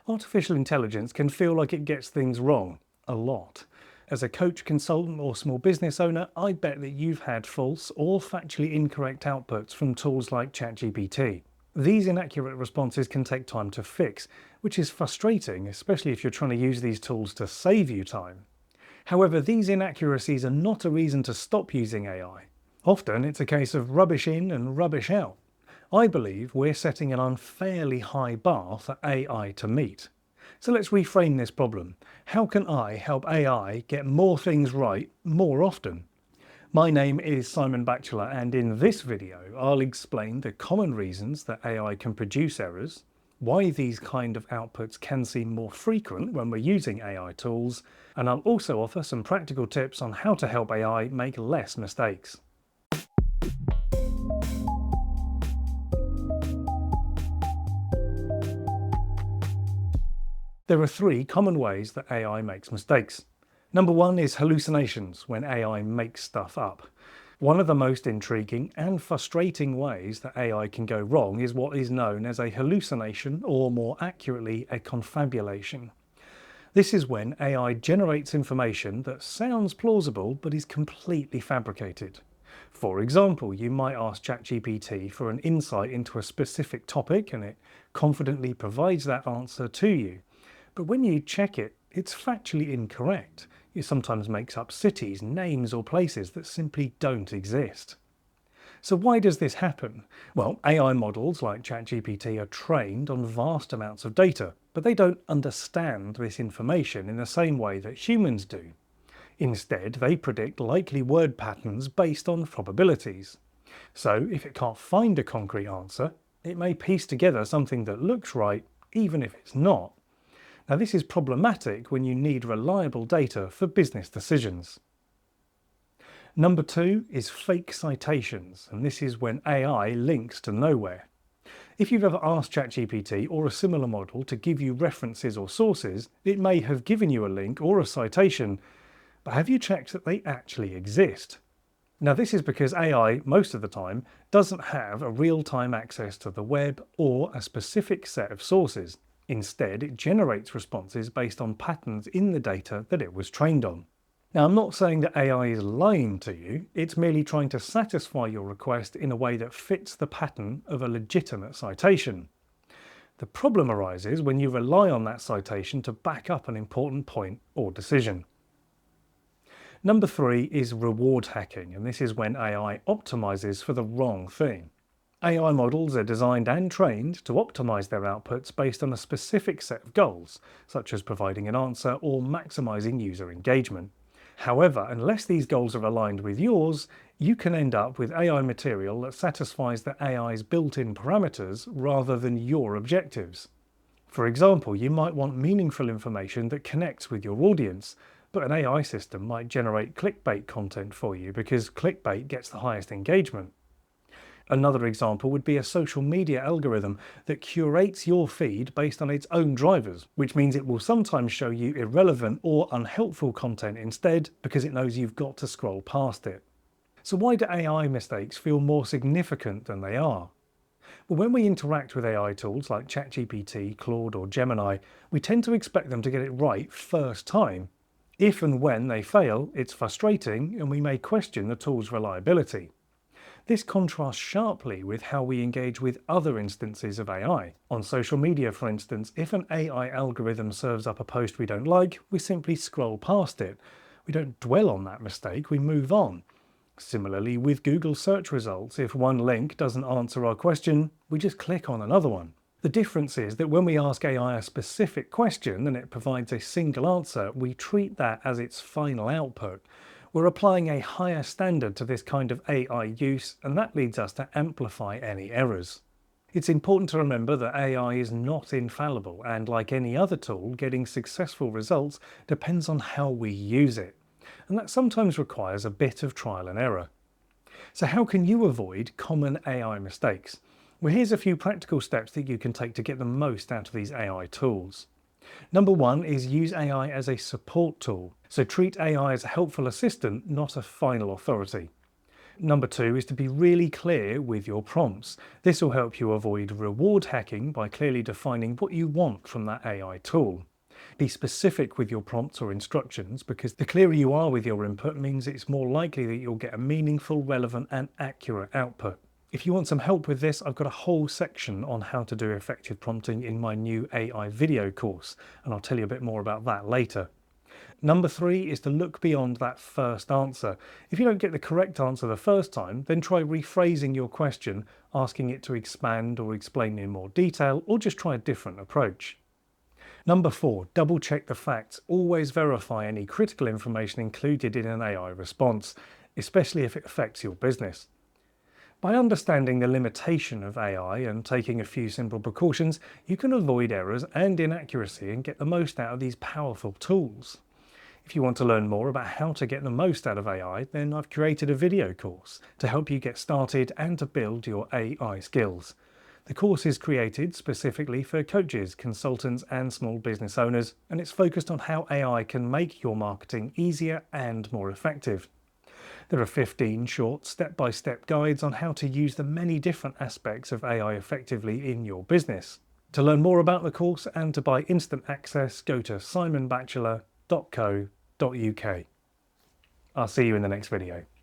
Artificial intelligence can feel like it gets things wrong, a lot. As a coach, consultant or small business owner, I bet that you've had false or factually incorrect outputs from tools like ChatGPT. These inaccurate responses can take time to fix, which is frustrating, especially if you're trying to use these tools to save you time. However, these inaccuracies are not a reason to stop using AI. Often it's a case of rubbish in and rubbish out. I believe we're setting an unfairly high bar for AI to meet. So let's reframe this problem. How can I help AI get more things right more often? My name is Simon Batchelor, and in this video I'll explain the common reasons that AI can produce errors, why these kind of outputs can seem more frequent when we're using AI tools, and I'll also offer some practical tips on how to help AI make less mistakes. There are three common ways that AI makes mistakes. Number one is hallucinations, when AI makes stuff up. One of the most intriguing and frustrating ways that AI can go wrong is what is known as a hallucination, or more accurately, a confabulation. This is when AI generates information that sounds plausible but is completely fabricated. For example, you might ask ChatGPT for an insight into a specific topic and it confidently provides that answer to you. But when you check it, it's factually incorrect. It sometimes makes up cities, names, or places that simply don't exist. So why does this happen? Well, AI models like ChatGPT are trained on vast amounts of data, but they don't understand this information in the same way that humans do. Instead, they predict likely word patterns based on probabilities. So if it can't find a concrete answer, it may piece together something that looks right, even if it's not. Now, this is problematic when you need reliable data for business decisions. Number two is fake citations, and this is when AI links to nowhere. If you've ever asked ChatGPT or a similar model to give you references or sources, it may have given you a link or a citation, but have you checked that they actually exist? Now, this is because AI, most of the time, doesn't have a real-time access to the web or a specific set of sources. Instead, it generates responses based on patterns in the data that it was trained on. Now, I'm not saying that AI is lying to you, it's merely trying to satisfy your request in a way that fits the pattern of a legitimate citation. The problem arises when you rely on that citation to back up an important point or decision. Number three is reward hacking, and this is when AI optimizes for the wrong thing. AI models are designed and trained to optimize their outputs based on a specific set of goals, such as providing an answer or maximizing user engagement. However, unless these goals are aligned with yours, you can end up with AI material that satisfies the AI's built-in parameters rather than your objectives. For example, you might want meaningful information that connects with your audience, but an AI system might generate clickbait content for you because clickbait gets the highest engagement. Another example would be a social media algorithm that curates your feed based on its own drivers, which means it will sometimes show you irrelevant or unhelpful content instead because it knows you've got to scroll past it. So why do AI mistakes feel more significant than they are? Well, when we interact with AI tools like ChatGPT, Claude, or Gemini, we tend to expect them to get it right first time. If and when they fail, it's frustrating and we may question the tool's reliability. This contrasts sharply with how we engage with other instances of AI. On social media, for instance, if an AI algorithm serves up a post we don't like, we simply scroll past it. We don't dwell on that mistake, we move on. Similarly, with Google search results, if one link doesn't answer our question, we just click on another one. The difference is that when we ask AI a specific question and it provides a single answer, we treat that as its final output. We're applying a higher standard to this kind of AI use, and that leads us to amplify any errors. It's important to remember that AI is not infallible, and like any other tool, getting successful results depends on how we use it. And that sometimes requires a bit of trial and error. So how can you avoid common AI mistakes? Well, here's a few practical steps that you can take to get the most out of these AI tools. Number one is use AI as a support tool. So treat AI as a helpful assistant, not a final authority. Number two is to be really clear with your prompts. This will help you avoid reward hacking by clearly defining what you want from that AI tool. Be specific with your prompts or instructions, because the clearer you are with your input means it's more likely that you'll get a meaningful, relevant, and accurate output. If you want some help with this, I've got a whole section on how to do effective prompting in my new AI video course, and I'll tell you a bit more about that later. Number three is to look beyond that first answer. If you don't get the correct answer the first time, then try rephrasing your question, asking it to expand or explain in more detail, or just try a different approach. Number four, double check the facts. Always verify any critical information included in an AI response, especially if it affects your business. By understanding the limitation of AI and taking a few simple precautions, you can avoid errors and inaccuracy and get the most out of these powerful tools. If you want to learn more about how to get the most out of AI, then I've created a video course to help you get started and to build your AI skills. The course is created specifically for coaches, consultants, and small business owners, and it's focused on how AI can make your marketing easier and more effective. There are 15 short step-by-step guides on how to use the many different aspects of AI effectively in your business. To learn more about the course and to buy instant access, go to simonbatchelor.co.uk. I'll see you in the next video.